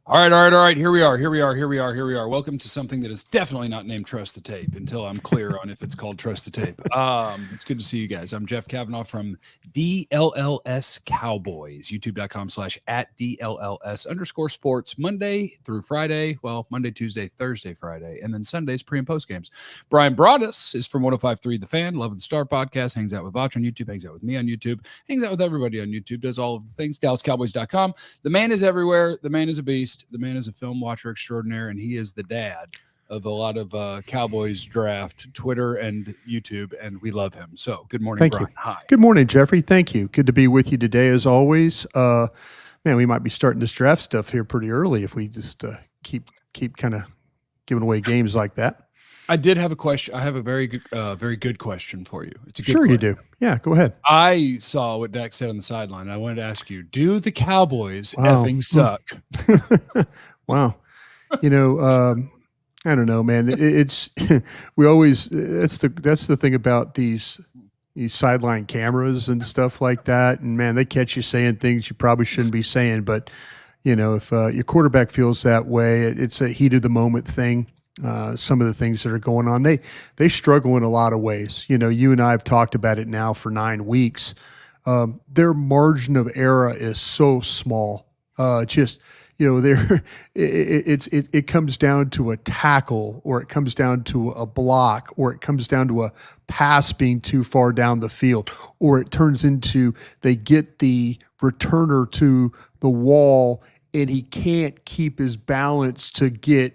All right. Here we are. Welcome to something that is definitely not named Trust the Tape until I'm clear on if it's called Trust the Tape. It's good to see you guys. I'm Jeff Kavanaugh from DLLS Cowboys, youtube.com/@DLLS_sports, Monday through Friday. Well, Monday, Tuesday, Thursday, Friday, and then Sundays pre and post games. Bryan Broaddus is from 105.3 The Fan, Love of the Star podcast, hangs out with Vach on YouTube, hangs out with me on YouTube, hangs out with everybody on YouTube, does all of the things. DallasCowboys.com. The man is everywhere. The man is a beast. The man is a film watcher extraordinaire, and he is the dad of a lot of Cowboys draft Twitter and YouTube, and we love him. So good morning, Bryan. Hi. Good morning, Jeffrey. Thank you. Good to be with you today, as always. Man, we might be starting this draft stuff here pretty early if we just keep kind of giving away games like that. I did have a question. I have a very good question for you. It's a good Sure question. You do. Yeah, go ahead. I saw what Dak said on the sideline. And I wanted to ask you, do the Cowboys effing suck? Wow. I don't know, man. It's we always that's the thing about these sideline cameras and stuff like that. And man, they catch you saying things you probably shouldn't be saying. But if your quarterback feels that way, it's a heat of the moment thing. Some of the things that are going on, they struggle in a lot of ways. You and I have talked about it now for 9 weeks. Their margin of error is so small. It comes down to a tackle, or it comes down to a block, or it comes down to a pass being too far down the field, or it turns into they get the returner to the wall and he can't keep his balance to get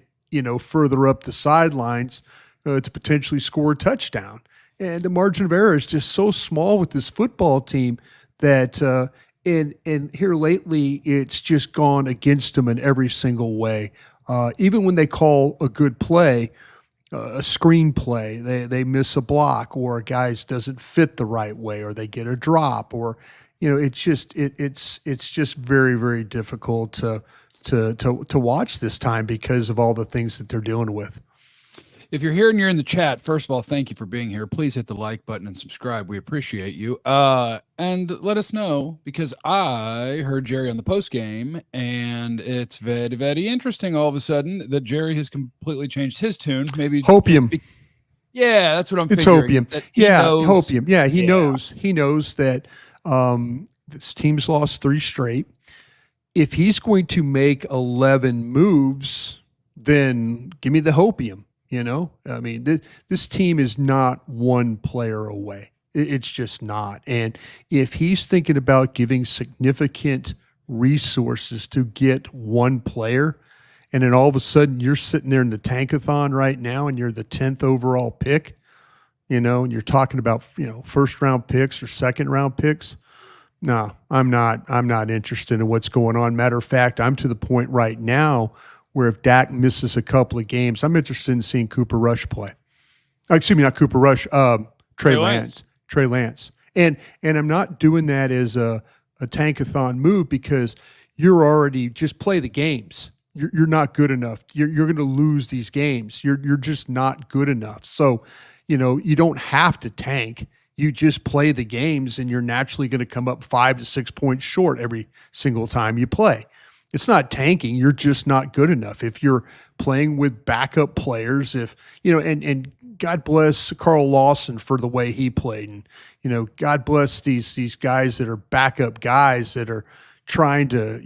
further up the sidelines to potentially score a touchdown. And the margin of error is just so small with this football team that and here lately it's just gone against them in every single way. Even when they call a good play, a screen play, they miss a block, or a guy's doesn't fit the right way, or they get a drop, or it's just very, very difficult to watch this time because of all the things that they're dealing with. If you're here and you're in the chat, first of all, thank you for being here. Please hit the like button and subscribe. We appreciate you. And let us know, because I heard Jerry on the post game, and it's very, very interesting all of a sudden that Jerry has completely changed his tune. Maybe hopium. Yeah, that's what I'm it's figuring. Hopium. Yeah, hopium. Yeah, he knows. He knows that this team's lost 3 straight. If he's going to make 11 moves, then give me the hopium. I mean, this team is not one player away. It's just not. And if he's thinking about giving significant resources to get one player, and then all of a sudden you're sitting there in the tankathon right now and you're the 10th overall pick, and you're talking about, first round picks or second round picks. No, I'm not interested in what's going on. Matter of fact, I'm to the point right now where if Dak misses a couple of games, I'm interested in seeing Cooper Rush play. Excuse me, not Cooper Rush, Trey Lance. Trey Lance. And I'm not doing that as a tankathon move, because you're already just play the games. You're not good enough. You're going to lose these games. You're just not good enough. So, you don't have to tank. You just play the games, and you're naturally going to come up 5 to 6 points short every single time you play. It's not tanking. You're just not good enough. If you're playing with backup players, and God bless Carl Lawson for the way he played. And, God bless these guys that are backup guys that are trying to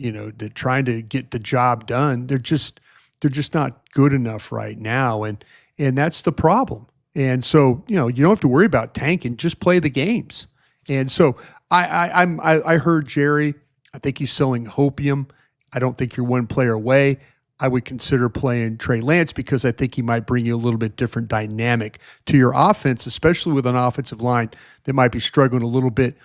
get the job done. They're just not good enough right now. And that's the problem. And so, you don't have to worry about tanking, just play the games. And so I heard Jerry, I think he's selling hopium. I don't think you're one player away. I would consider playing Trey Lance, because I think he might bring you a little bit different dynamic to your offense, especially with an offensive line that might be struggling a little bit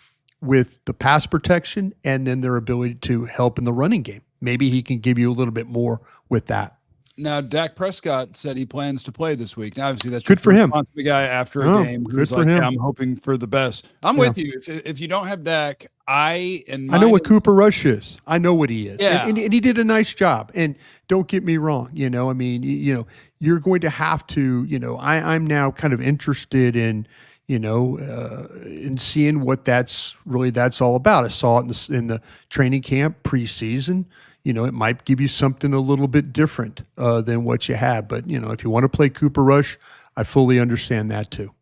with the pass protection and then their ability to help in the running game. Maybe he can give you a little bit more with that. Now, Dak Prescott said he plans to play this week. Now, obviously, that's good for him. The guy after a game who's good for him. I'm hoping for the best. I'm with you. If you don't have Dak, I know what Cooper Rush is. I know what he is. Yeah. And he did a nice job. And don't get me wrong. You're going to have to, I'm now kind of interested in, in seeing what that's all about. I saw it in the training camp preseason. it might give you something a little bit different than what you have. But, if you want to play Cooper Rush, I fully understand that too.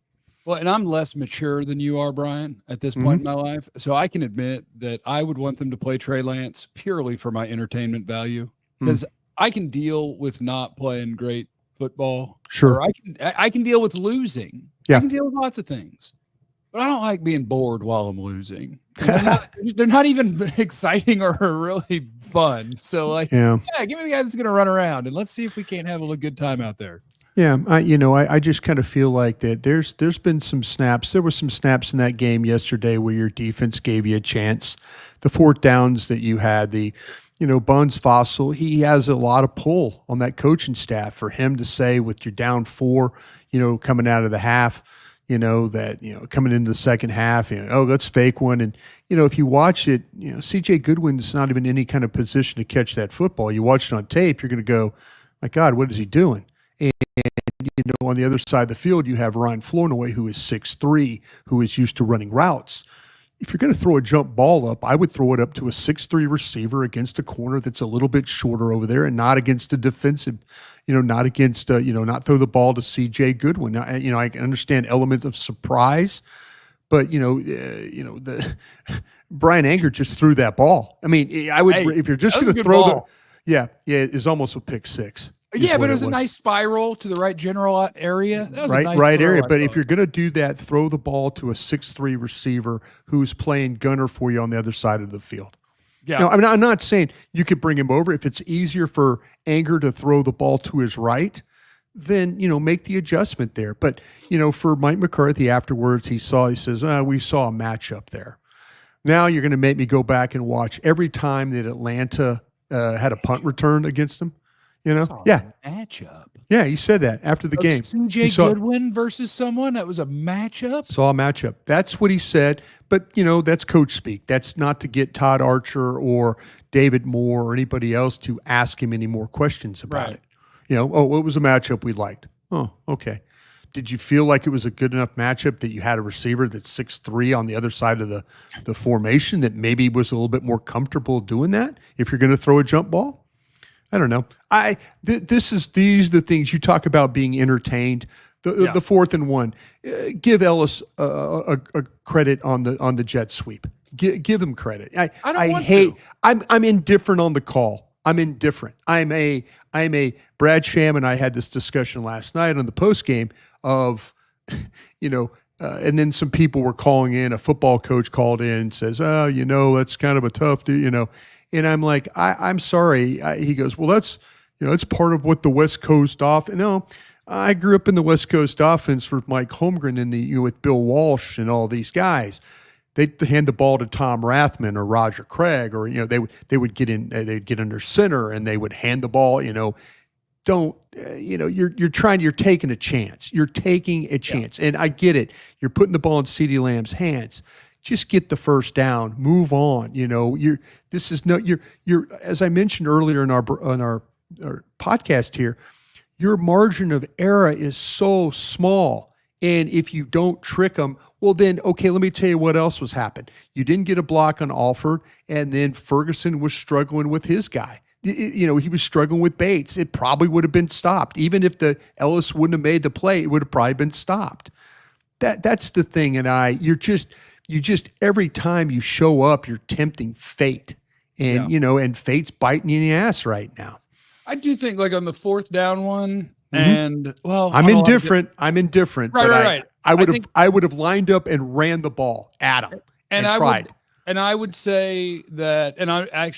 Well, and I'm less mature than you are, Brian, at this point in my life. So I can admit that I would want them to play Trey Lance purely for my entertainment value, because I can deal with not playing great football. Sure. Or I can deal with losing. Yeah. I can deal with lots of things. But I don't like being bored while I'm losing. They're not even exciting or really fun. So, give me the guy that's going to run around, and let's see if we can't have a good time out there. Yeah, I just kind of feel like that there's been some snaps. There were some snaps in that game yesterday where your defense gave you a chance. The fourth downs that you had, Buns Fossil, he has a lot of pull on that coaching staff for him to say with your down 4, coming out of the half, coming into the second half, let's fake one. And, if you watch it, CJ Goodwin's not even in any kind of position to catch that football. You watch it on tape, you're going to go, my God, what is he doing? And, on the other side of the field, you have Ryan Flournoy, who is 6'3", who is used to running routes. If you're going to throw a jump ball up, I would throw it up to a 6'3" receiver against a corner that's a little bit shorter over there, and not against a defensive, not against, not throw the ball to C.J. Goodwin. Now, I can understand element of surprise, but, the Brian Anger just threw that ball. I mean, I would, if you're just going to throw it's almost a pick six. Yeah, but it was a nice spiral to the right general area. That was a nice right area. But if you're going to do that, throw the ball to a 6'3" receiver who's playing gunner for you on the other side of the field. Yeah. Now, I'm not saying you could bring him over. If it's easier for Anger to throw the ball to his right, then, make the adjustment there. But, for Mike McCarthy afterwards, he says, we saw a matchup there. Now you're going to make me go back and watch every time that Atlanta had a punt return against them. Matchup. Yeah, he said that after the game. C.J. Goodwin versus someone, that was a matchup? Saw a matchup. That's what he said. But, that's coach speak. That's not to get Todd Archer or David Moore or anybody else to ask him any more questions about it. What was a matchup we liked? Oh, okay. Did you feel like it was a good enough matchup that you had a receiver that's 6'3" on the other side of the formation that maybe was a little bit more comfortable doing that if you're going to throw a jump ball? I don't know. These are the things you talk about being entertained. The 4th and 1. Give Ellis a credit on the jet sweep. Give him credit. I'm indifferent on the call. I'm indifferent. I'm a Brad Sham and I had this discussion last night on the post game of, and then some people were calling in. A football coach called in and says, that's kind of a tough dude, And I'm like, I'm sorry. He goes, well, that's, it's part of what the West Coast offense. No, I grew up in the West Coast offense with Mike Holmgren and with Bill Walsh and all these guys. They'd hand the ball to Tom Rathman or Roger Craig, or they would get in, they'd get under center and they would hand the ball. You're taking a chance. You're taking a chance, and I get it. You're putting the ball in CeeDee Lamb's hands. Just get the first down, move on. You're as I mentioned earlier in our podcast here, your margin of error is so small. And if you don't trick them, well then, okay, let me tell you what else was happening. You didn't get a block on Alford, and then Ferguson was struggling with his guy. He was struggling with Bates. It probably would have been stopped. Even if the Ellis wouldn't have made the play, it would have probably been stopped. That's the thing. And you just every time you show up, you're tempting fate, and and fate's biting you in the ass right now. I do think on the 4th down one, and I'm indifferent. Right. I would have lined up and ran the ball at him and tried. And I would say that, and I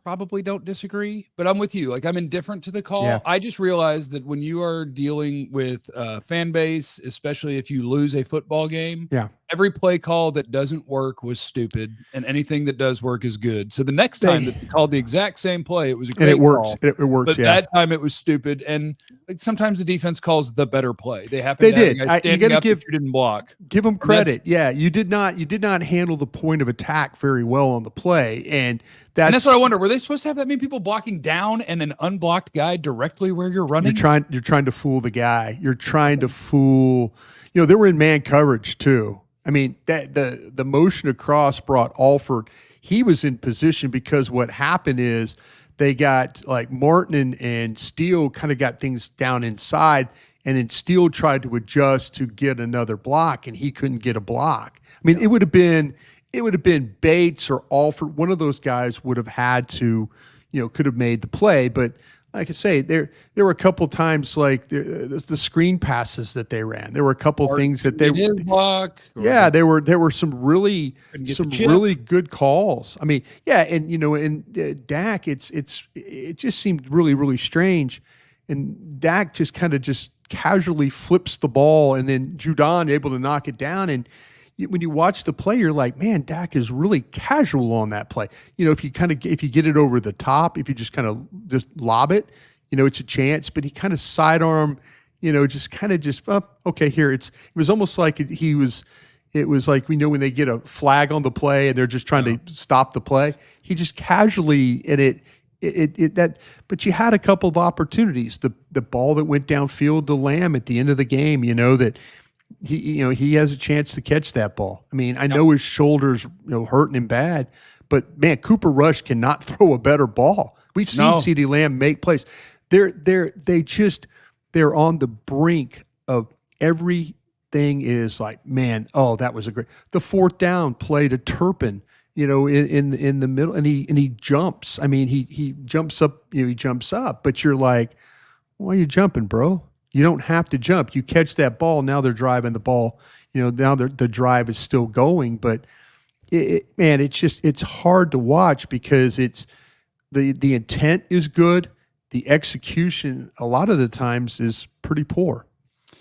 probably don't disagree, but I'm with you. I'm indifferent to the call. Yeah. I just realized that when you are dealing with a fan base, especially if you lose a football game, every play call that doesn't work was stupid, and anything that does work is good. So the next time that they called the exact same play, it was a great and it works. call. It works. But that time it was stupid, and sometimes the defense calls the better play. They happen. You got to give. You didn't block. Give them credit. Yeah, you did not handle the point of attack very well on the play, and that's what I wonder. Were they supposed to have that many people blocking down and an unblocked guy directly where you're running? You're trying to fool the guy. You're trying to fool. They were in man coverage too. I mean, that the motion across brought Alford. He was in position because what happened is they got like Martin and Steele kind of got things down inside, and then Steele tried to adjust to get another block, and he couldn't get a block. I mean, it would have been Bates or Alford. One of those guys would have had to, could have made the play. But like I say, there were a couple times like the screen passes that they ran. There were a couple things that they block. Yeah, there were some really good calls. I mean, yeah, and and Dak, it just seemed really, really strange. And Dak just kind of just casually flips the ball, and then Judon able to knock it down. And when you watch the play, you're like, man, Dak is really casual on that play. If you get it over the top, if you just kind of just lob it, it's a chance. But he kind of sidearm, okay, here. It was almost like it was like, when they get a flag on the play and they're just trying to stop the play. He just casually but you had a couple of opportunities. The ball that went downfield to Lamb at the end of the game, that he has a chance to catch that ball. I mean, I know his shoulders hurting him bad, but man, Cooper Rush cannot throw a better ball. We've seen CeeDee Lamb make plays. They're on the brink of everything. Is like, man, that was the fourth down play to Turpin. In the middle, and he jumps. I mean, he jumps up. He jumps up. But you're like, why are you jumping, bro? You don't have to jump. You catch that ball. Now they're driving the ball. Now the drive is still going. But it's hard to watch because it's the intent is good. The execution a lot of the times is pretty poor.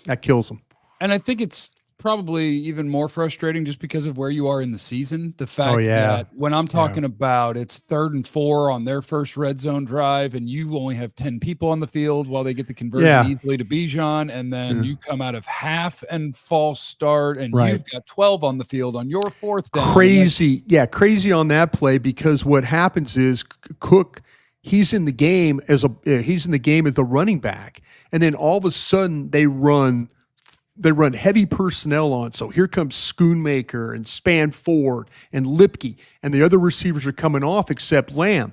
That kills them. And I think it's probably even more frustrating just because of where you are in the season. The fact that when I'm talking about it's 3rd and 4 on their first red zone drive, and you only have 10 people on the field while they get the conversion easily to Bijan, and then you come out of half and false start, and you've got 12 on the field on your 4th down. Crazy on that play, because what happens is Cook, he's in the game as the running back, and then all of a sudden they run heavy personnel on. So here comes Schoonmaker and Spanford and Lipke, and the other receivers are coming off except Lamb.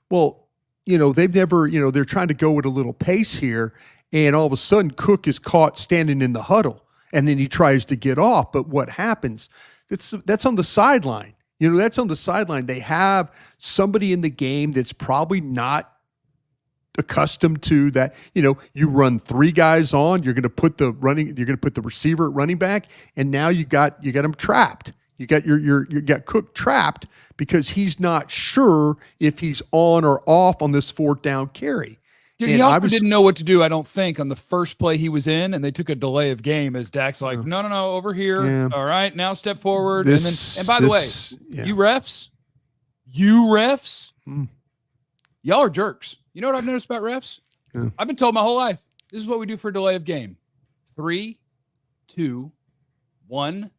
Well, they've never, they're trying to go with a little pace here, and all of a sudden Cook is caught standing in the huddle, and then he tries to get off. But what happens? That's on the sideline. That's on the sideline. They have somebody in the game that's probably not accustomed to that. You run 3 guys on, you're going to put the receiver at running back, and now you got him trapped. You got Cook trapped because he's not sure if he's on or off on this 4th down carry. Dude, he also didn't know what to do, I don't think, on the first play he was in, and they took a delay of game as Dak's like, no, over here. Yeah. All right, now step forward. And by the way, you refs, y'all are jerks. You know what I've noticed about refs? Yeah. I've been told my whole life, this is what we do for delay of game. 3, 2, 1,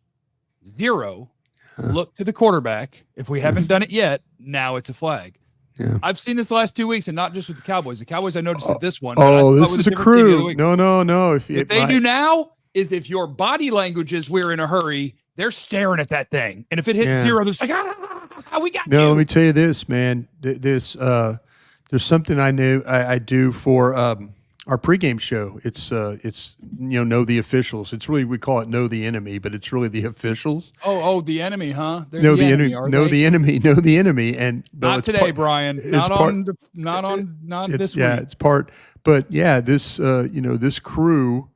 0. Look to the quarterback. If we haven't done it yet, now it's a flag. Yeah. I've seen this the last 2 weeks, and not just with the Cowboys. The Cowboys, I noticed it this one. This is a crew. No. What they do now is if your body language is we're in a hurry, they're staring at that thing. And if it hits 0, they're just like, we got you. No, let me tell you this, man. There's something I do for our pregame show. It's know the officials. It's really, we call it know the enemy, but it's really the officials. Oh, the enemy, huh? Know the enemy. Know the enemy. And not today, Brian. Not this week. Yeah, it's part. But yeah, this this crew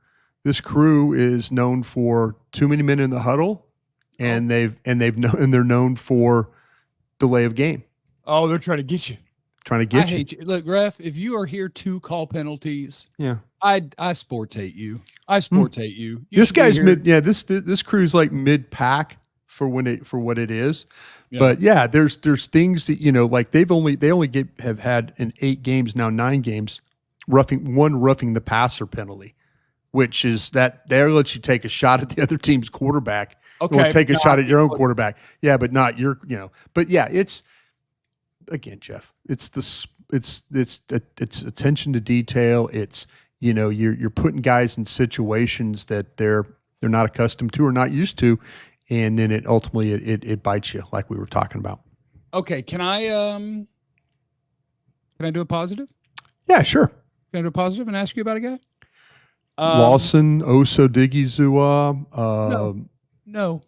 is known for too many men in the huddle, and they're known for delay of game. Oh, they're trying to get you. I hate you. Look, ref, if you are here to call penalties, I sportate you. You this guy's mid. Yeah, this crew's like mid pack for what it is. Yeah. But yeah, there's things that like they only have had in 8 games now, 9 games, roughing the passer penalty, which is that they let you take a shot at the other team's quarterback, or take a shot at your own quarterback. Yeah, but not your. But yeah, it's. Again, Jeff, it's attention to detail. It's you're putting guys in situations that they're not accustomed to or not used to, and then it ultimately it bites you, like we were talking about. Okay, can I Can I do a positive? Yeah, sure. Can I do a positive and ask you about a guy? Lawson, Oso No.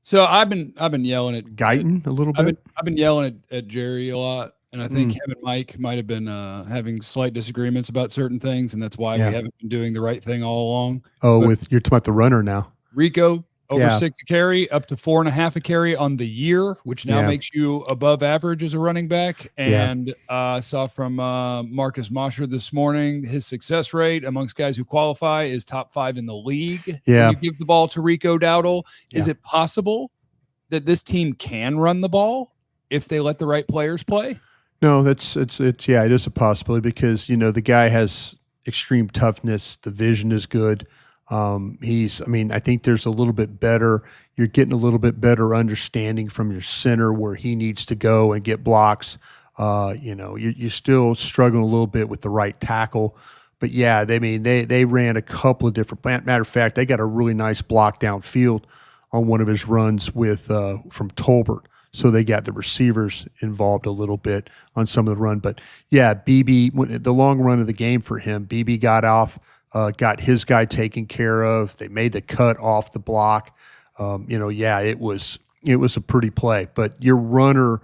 So I've been yelling at Guyton a little bit. I've been yelling at Jerry a lot, and I think him and Mike might have been having slight disagreements about certain things, and that's why we haven't been doing the right thing all along. Oh, but you're talking about the runner now. Rico over 6 a carry, up to 4.5 a carry on the year, which now makes you above average as a running back. And I saw from Marcus Mosher this morning, his success rate amongst guys who qualify is top 5 in the league. Yeah. When you give the ball to Rico Dowdle, is it possible that this team can run the ball if they let the right players play? No, it is a possibility because, the guy has extreme toughness. The vision is good. I think there's a little bit better, you're getting a little bit better understanding from your center where he needs to go and get blocks. You're still struggling a little bit with the right tackle, but they ran a couple of different, matter of fact, they got a really nice block downfield on one of his runs with, from Tolbert. So they got the receivers involved a little bit on some of the run, but BB, the long run of the game for him, BB got off, got his guy taken care of. They made the cut off the block. It was a pretty play. But your runner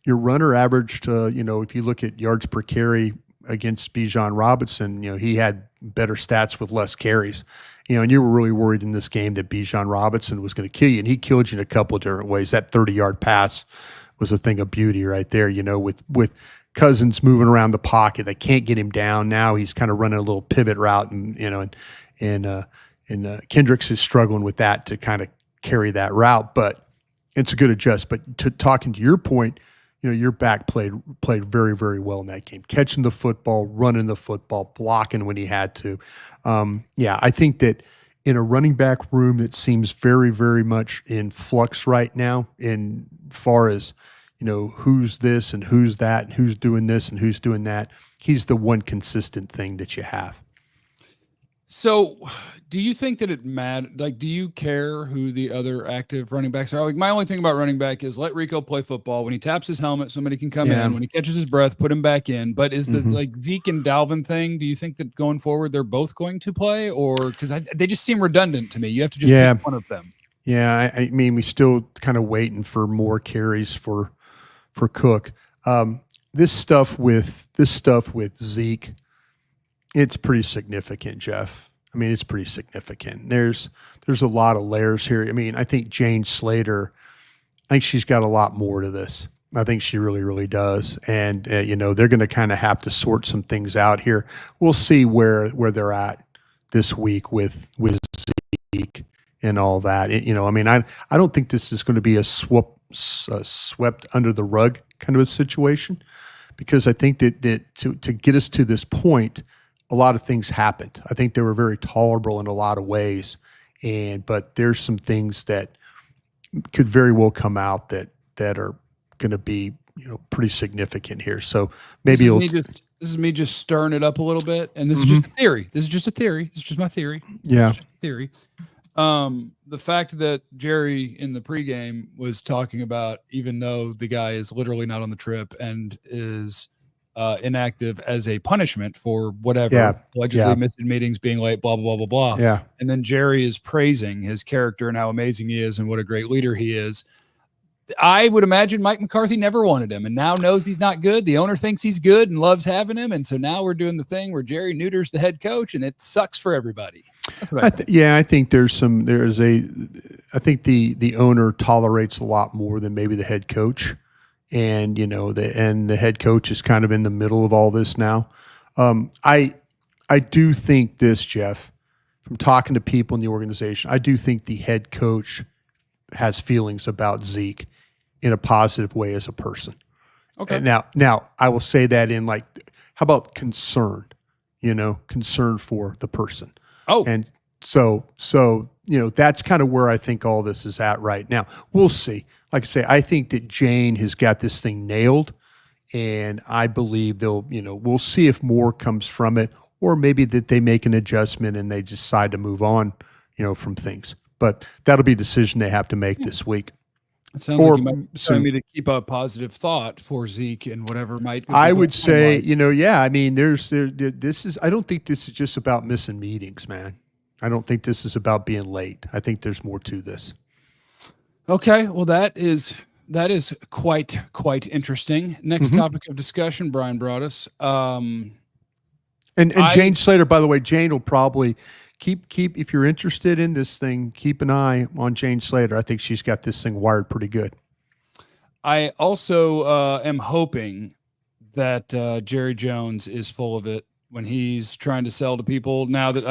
averaged, if you look at yards per carry against Bijan Robinson, he had better stats with less carries. And you were really worried in this game that Bijan Robinson was going to kill you, and he killed you in a couple of different ways. That 30-yard pass was a thing of beauty right there. With Cousins moving around the pocket, they can't get him down. Now he's kind of running a little pivot route, and Kendricks is struggling with that to kind of carry that route. But it's a good adjust. But talking to your point, your back played very, very well in that game, catching the football, running the football, blocking when he had to. I think that in a running back room that seems very, very much in flux right now, in far as who's this and who's that and who's doing this and who's doing that, he's the one consistent thing that you have. So do you think that it matters? Like, do you care who the other active running backs are? Like, my only thing about running back is let Rico play football. When he taps his helmet, somebody can come in. When he catches his breath, put him back in. But is the like Zeke and Dalvin thing, do you think that going forward they're both going to play? Or because they just seem redundant to me. You have to just pick one of them. Yeah, I mean, we still kind of waiting for more carries for Cook. This stuff with Zeke, it's pretty significant, Jeff. I mean, it's pretty significant. There's a lot of layers here. I mean, I think Jane Slater, I think she's got a lot more to this. I think she really, really does. And, they're going to kind of have to sort some things out here. We'll see where they're at this week with Zeke and all that. I don't think this is going to be a swept under the rug kind of a situation, because I think that to get us to this point, a lot of things happened. I think they were very tolerable in a lot of ways, but there's some things that could very well come out that are going to be pretty significant here. So maybe this is me just stirring it up a little bit, and this is just a theory. This is just a theory. This is just my theory. Yeah, theory. The fact that Jerry in the pregame was talking about, even though the guy is literally not on the trip and is inactive as a punishment for whatever, allegedly missing meetings, being late, blah, blah, blah, blah, blah. Yeah. And then Jerry is praising his character and how amazing he is and what a great leader he is. I would imagine Mike McCarthy never wanted him and now knows he's not good. The owner thinks he's good and loves having him. And so now we're doing the thing where Jerry neuters the head coach and it sucks for everybody. That's what I think. I think I think the owner tolerates a lot more than maybe the head coach. And, the head coach is kind of in the middle of all this now. I do think this, Jeff, from talking to people in the organization, I do think the head coach has feelings about Zeke in a positive way as a person. Okay. And now I will say that in how about concern, concern for the person. Oh, and so, that's kind of where I think all this is at right now. We'll see. Like I say, I think that Jane has got this thing nailed, and I believe we'll see if more comes from it, or maybe that they make an adjustment and they decide to move on, from things. But that'll be a decision they have to make this week. It sounds like you might be telling me to keep a positive thought for Zeke and whatever might. I would say, I mean, I don't think this is just about missing meetings, man. I don't think this is about being late. I think there's more to this. Okay, well, that is quite interesting. Next topic of discussion, Bryan Broaddus. And Jane Slater, by the way, Jane will probably keep if you're interested in this thing, keep an eye on Jane Slater. I think she's got this thing wired pretty good. I also am hoping that Jerry Jones is full of it when he's trying to sell to people. Now that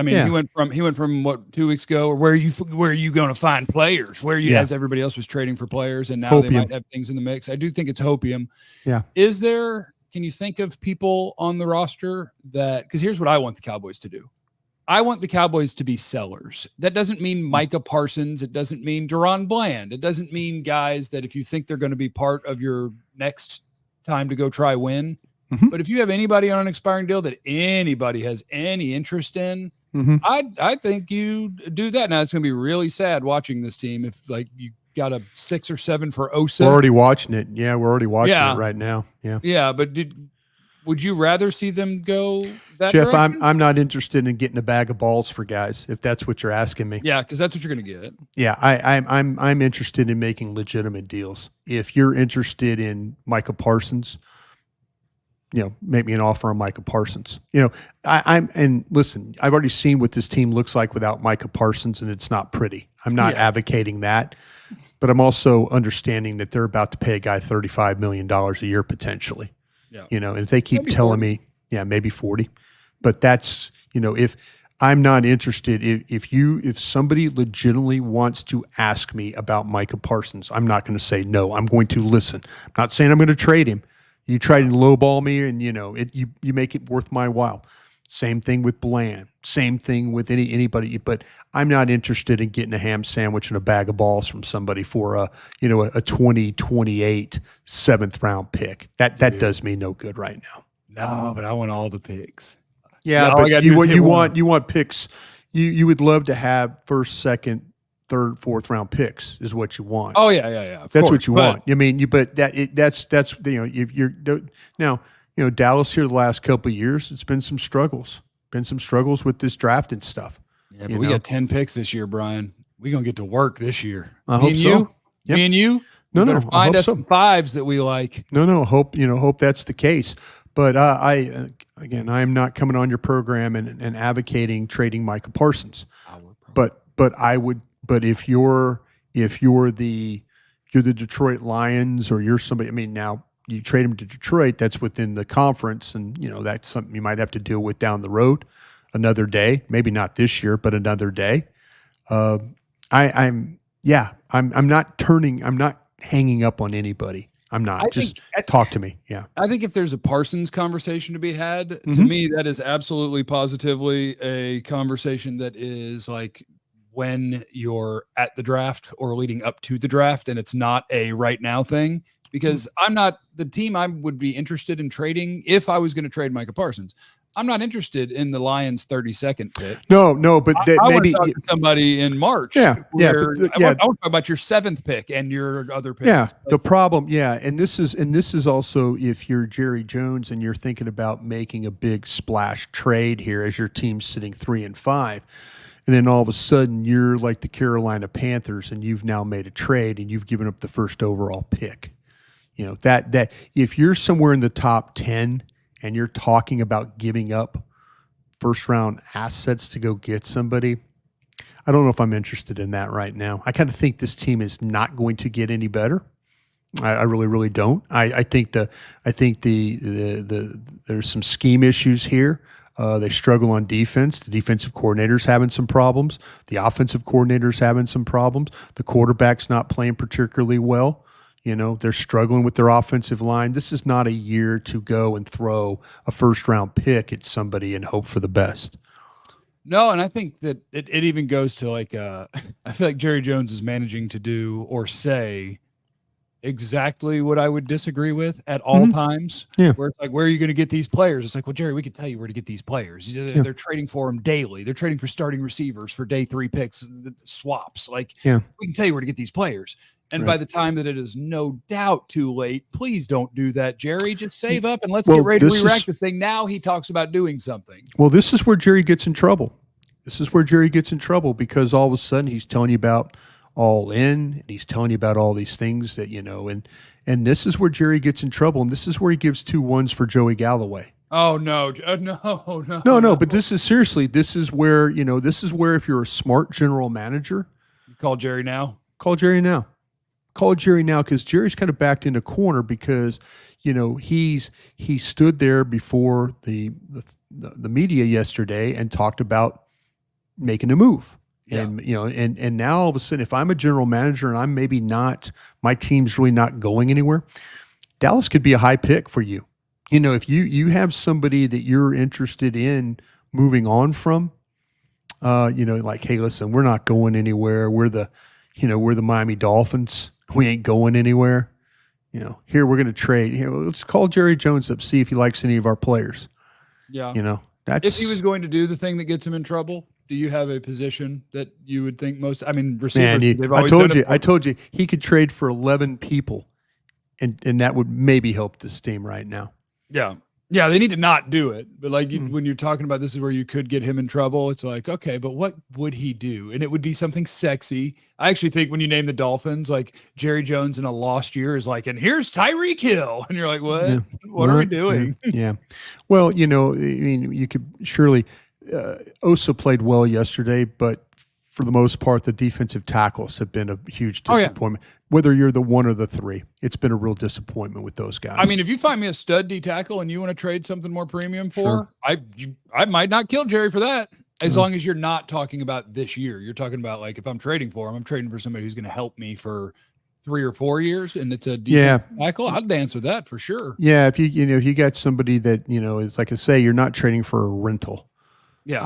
he went from what 2 weeks ago, or where are you going to find players? As everybody else was trading for players, and now they might have things in the mix. I do think it's hopium. Yeah. Can you think of people on the roster because here's what I want the Cowboys to do. I want the Cowboys to be sellers. That doesn't mean Micah Parsons. It doesn't mean Deron Bland. It doesn't mean guys that if you think they're going to be part of your next time to go try win. But if you have anybody on an expiring deal that anybody has any interest in, I think you do that. Now it's going to be really sad watching this team if you got a 6 or 7 for Osa. We're already watching it. Yeah, we're already watching it right now. Yeah. Yeah, but would you rather see them go that Jeff, direction? I'm not interested in getting a bag of balls for guys, if that's what you're asking me. Yeah, because that's what you're going to get. Yeah, I'm interested in making legitimate deals. If you're interested in Micah Parsons, make me an offer on Micah Parsons. And listen, I've already seen what this team looks like without Micah Parsons, and it's not pretty. I'm not advocating that, but I'm also understanding that they're about to pay a guy $35 million a year potentially. Yeah. And if they keep telling me, maybe 40, but that's, if I'm not interested, if somebody legitimately wants to ask me about Micah Parsons, I'm not going to say no. I'm going to listen. I'm not saying I'm going to trade him. You try to lowball me and, you make it worth my while. Same thing with Bland. Same thing with anybody. But I'm not interested in getting a ham sandwich and a bag of balls from somebody for a 2028 7th round pick. That does me no good right now. No, but I want all the picks. Yeah, but you want picks. You would love to have 1st, 2nd, 3rd, 4th round picks is what you want. Oh yeah. That's what you want. I mean, that's if you're now. Dallas here the last couple of years, it's been some struggles. With this draft and stuff. Yeah, but we got 10 picks this year, Brian. We're going to get to work this year. I hope so. Me and you. No. Find us some 5s that we like. No. Hope that's the case. But I am not coming on your program and advocating trading Micah Parsons. But if you're the Detroit Lions or you're somebody, I mean, now you trade him to Detroit, that's within the conference, and that's something you might have to deal with down the road another day, maybe not this year, but another day. I'm not hanging up on anybody. I'm not. Talk to me. Yeah. I think if there's a Parsons conversation to be had, to me, that is absolutely positively a conversation that is like when you're at the draft or leading up to the draft, and it's not a right now thing. Because I'm not the team I would be interested in trading if I was going to trade Micah Parsons. I'm not interested in the Lions 32nd pick. No, but I maybe want to talk to somebody in March. I want to talk about your 7th pick and your other picks. Yeah, the problem. Yeah, and this is also if you're Jerry Jones and you're thinking about making a big splash trade here as your team's sitting 3-5. And then all of a sudden you're like the Carolina Panthers and you've now made a trade and you've given up the 1st overall pick. That if you're somewhere in the top 10 and you're talking about giving up 1st round assets to go get somebody, I don't know if I'm interested in that right now. I kind of think this team is not going to get any better. I really, really don't. I think there's some scheme issues here. They struggle on defense. The defensive coordinator's having some problems. The offensive coordinator's having some problems. The quarterback's not playing particularly well. They're struggling with their offensive line. This is not a year to go and throw a 1st round pick at somebody and hope for the best. No, and I think that it even goes to I feel like Jerry Jones is managing to do or say exactly what I would disagree with at all times. Yeah. Where it's like, where are you going to get these players? It's like, well, Jerry, we can tell you where to get these players. They're trading for them daily. They're trading for starting receivers for day 3 picks, swaps. We can tell you where to get these players. And Right. by the time that it is no doubt too late, please don't do that, Jerry. Just save up and let's Well, get ready to this re-rack is- this thing. Now he talks about doing something. Well, this is where Jerry gets in trouble. This is where Jerry gets in trouble because all of a sudden he's telling you about all in and he's telling you about all these things that, and this is where Jerry gets in trouble. And this is where he gives 2 1s for Joey Galloway. Oh, no. No, but this is seriously, this is where if you're a smart general manager, You call Jerry now. call Jerry now. Call Jerry now because Jerry's kind of backed in a corner because, he stood there before the media yesterday and talked about making a move. Yeah. And, and now all of a sudden, if I'm a general manager and I'm maybe not, my team's really not going anywhere, Dallas could be a high pick for you. If you have somebody that you're interested in moving on from, like, hey, listen, we're not going anywhere. We're the Miami Dolphins. We ain't going anywhere. Here we're going to trade. Here, let's call Jerry Jones up, see if he likes any of our players. Yeah. That's If he was going to do the thing that gets him in trouble, do you have a position that you would think most? I mean, receivers. Man, I told you he could trade for 11 people, and that would maybe help this team right now. Yeah, they need to not do it. But when you're talking about this is where you could get him in trouble, it's like, okay, but what would he do? And it would be something sexy. I actually think when you name the Dolphins, like Jerry Jones in a lost year is like, and here's Tyreek Hill. And you're like, what? Yeah. What are we doing? Yeah. Well, you could surely Osa played well yesterday, but for the most part, the defensive tackles have been a huge disappointment. Whether you're the 1 or the 3, it's been a real disappointment with those guys. I mean, if you find me a stud D tackle and you want to trade something more premium for, Sure. I might not kill Jerry for that. As long as you're not talking about this year, you're talking about like if I'm trading for him, I'm trading for somebody who's going to help me for 3 or 4 years, and it's a defensive tackle. I'd dance with that for sure. Yeah, if you got somebody that is like I say, you're not trading for a rental. Yeah,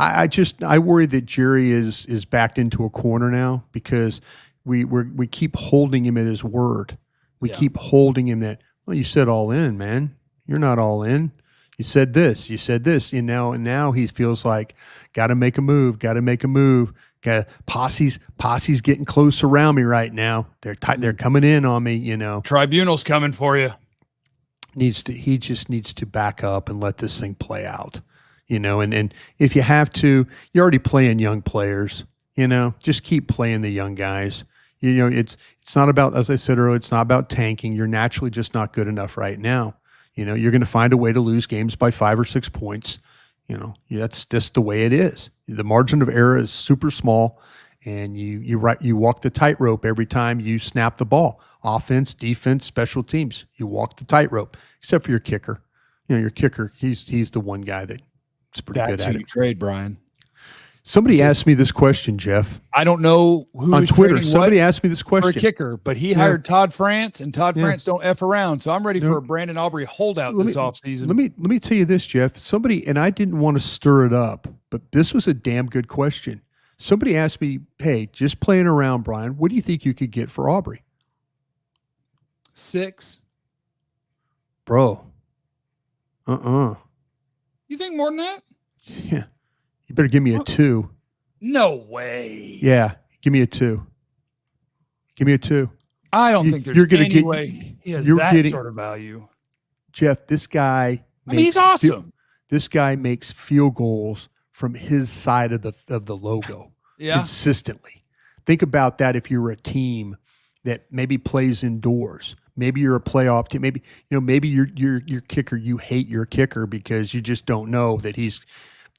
I worry that Jerry is backed into a corner now because we keep holding him at his word. We keep holding him that, well, you said all in, man. You're not all in. You said this. And now he feels like got to make a move. Got posse's getting close around me right now. They're coming in on me. Tribunal's coming for you. He just needs to back up and let this thing play out. And if you have to, you're already playing young players. Just keep playing the young guys. It's not about, as I said earlier, it's not about tanking. You're naturally just not good enough right now. You're going to find a way to lose games by 5 or 6 points. That's just the way it is. The margin of error is super small, and you walk the tightrope every time you snap the ball. Offense, defense, special teams. You walk the tightrope, except for your kicker. Your kicker, he's the one guy that's pretty good That's at who it. you trade, Brian. Somebody asked me this question, Jeff. I don't know who on is Twitter. trading Somebody what asked me this for a question. kicker, but he hired Todd France, and Todd Yeah. France don't F around. So I'm ready No. for a Brandon Aubrey holdout this offseason. Let me tell you this, Jeff. Somebody, and I didn't want to stir it up, but this was a damn good question. Somebody asked me, hey, just playing around, Brian, what do you think you could get for Aubrey? 6. Bro. You think more than that? Yeah. You better give me a 2. No way. Yeah. Give me a 2. Give me a 2. I don't think there's any way he has that sort of value. Jeff, this guy he's awesome. This guy makes field goals from his side of the logo consistently. Think about that if you're a team that maybe plays indoors. Maybe you're a playoff team. Maybe your kicker, you hate your kicker because you just don't know that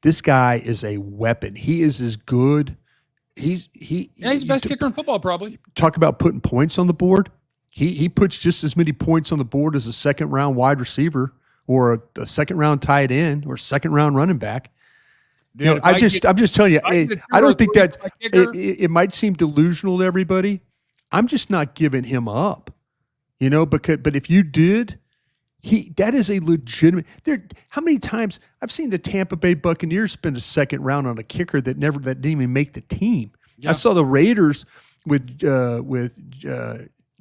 this guy is a weapon. He is as good. He's the best kicker in football, probably. Talk about putting points on the board. He puts just as many points on the board as a second round wide receiver or a second round tight end or second round running back. Dude, I'm just telling you, I don't think that it might seem delusional to everybody. I'm just not giving him up, but if you did, that is a legitimate. How many times I've seen the Tampa Bay Buccaneers spend a second round on a kicker that didn't even make the team. Yeah. I saw the Raiders with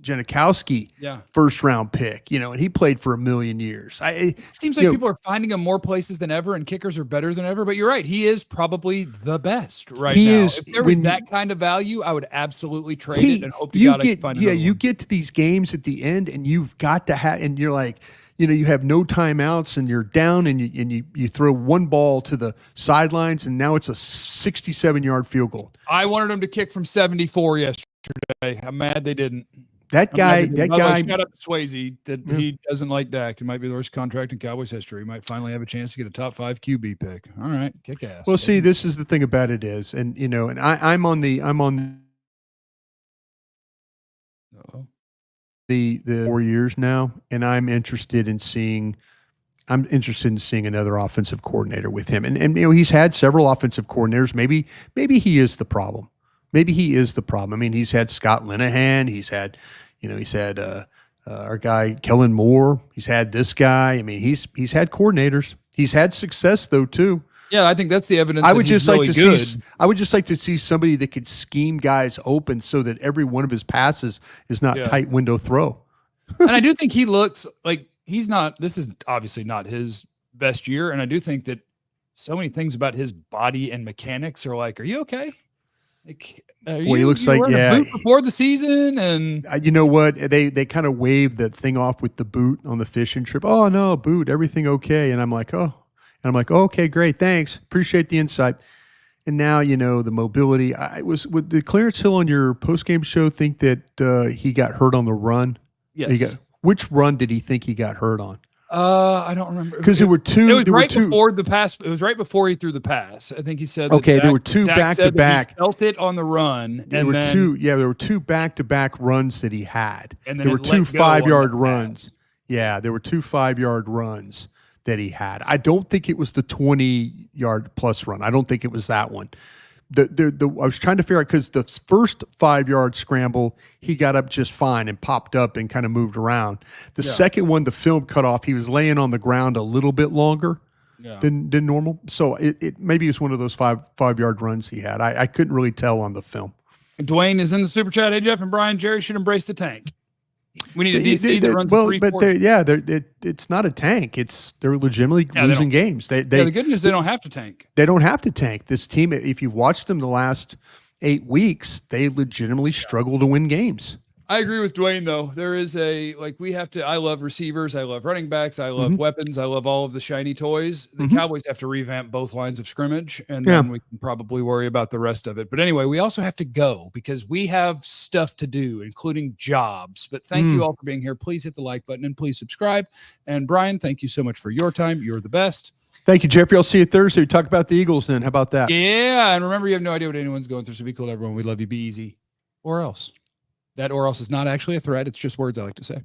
Janikowski, first round pick, and he played for 1,000,000 years. It seems like people are finding him more places than ever, and kickers are better than ever. But you're right; he is probably the best now. If there was that kind of value, I would absolutely trade it and hope to God I can find another one. Get to these games at the end, and you've got to have, and you're like, you have no timeouts, and you're down, and you throw one ball to the sidelines, and now it's a 67-yard field goal. I wanted him to kick from 74 yesterday. I'm mad they didn't. That guy. Shout out to Swayze that he doesn't like Dak. It might be the worst contract in Cowboys history. He might finally have a chance to get a top 5 QB pick. All right, kick ass. Well, see, this is the thing about it is, and and I'm on the 4 years now, and I'm interested in seeing another offensive coordinator with him. And he's had several offensive coordinators. Maybe he is the problem. I mean, he's had Scott Linehan. He's had our guy Kellen Moore. He's had this guy. I mean, he's had coordinators. He's had success though too. Yeah, I think that's the evidence. I would just like to see somebody that could scheme guys open so that every one of his passes is not tight window throw. And I do think he looks like he's not. This is obviously not his best year, and I do think that so many things about his body and mechanics are like, "Are you okay?" Like, he looks like a boot before the season, and you know what? They kind of waved that thing off with the boot on the fishing trip. Oh no, boot, everything okay? And I'm like, okay, great, thanks, appreciate the insight. And now the mobility. Would the Clarence Hill on your post game show think that he got hurt on the run? Yes. Which run did he think he got hurt on? I don't remember because there were two. It was before the pass. It was right before he threw the pass. I think he said. Okay, there were two back to back. He felt it on the run. There were two back to back runs that he had. And then there were 2 5-yard runs. Yeah, there were 2 5-yard runs that he had. I don't think it was the 20-yard plus run. I don't think it was that one. I was trying to figure out because the first 5-yard scramble, he got up just fine and popped up and kind of moved around. The second one, the film cut off. He was laying on the ground a little bit longer than normal. So it maybe it was one of those 5-yard runs he had. I couldn't really tell on the film. Dwayne is in the super chat. Hey, Jeff and Brian, Jerry should embrace the tank. We need a DC that runs it's not a tank. They're legitimately losing games. The good news, they don't have to tank. They don't have to tank. This team, if you watched them the last 8 weeks, they legitimately struggle to win games. I agree with Dwayne, though. There is I love receivers. I love running backs. I love weapons. I love all of the shiny toys. The Cowboys have to revamp both lines of scrimmage, and then we can probably worry about the rest of it. But anyway, we also have to go because we have stuff to do, including jobs. But thank you all for being here. Please hit the like button and please subscribe. And Brian, thank you so much for your time. You're the best. Thank you, Jeffrey. I'll see you Thursday. We talk about the Eagles then. How about that? Yeah, and remember, you have no idea what anyone's going through, so be cool, everyone. We love you. Be easy. Or else. That or else is not actually a threat. It's just words I like to say.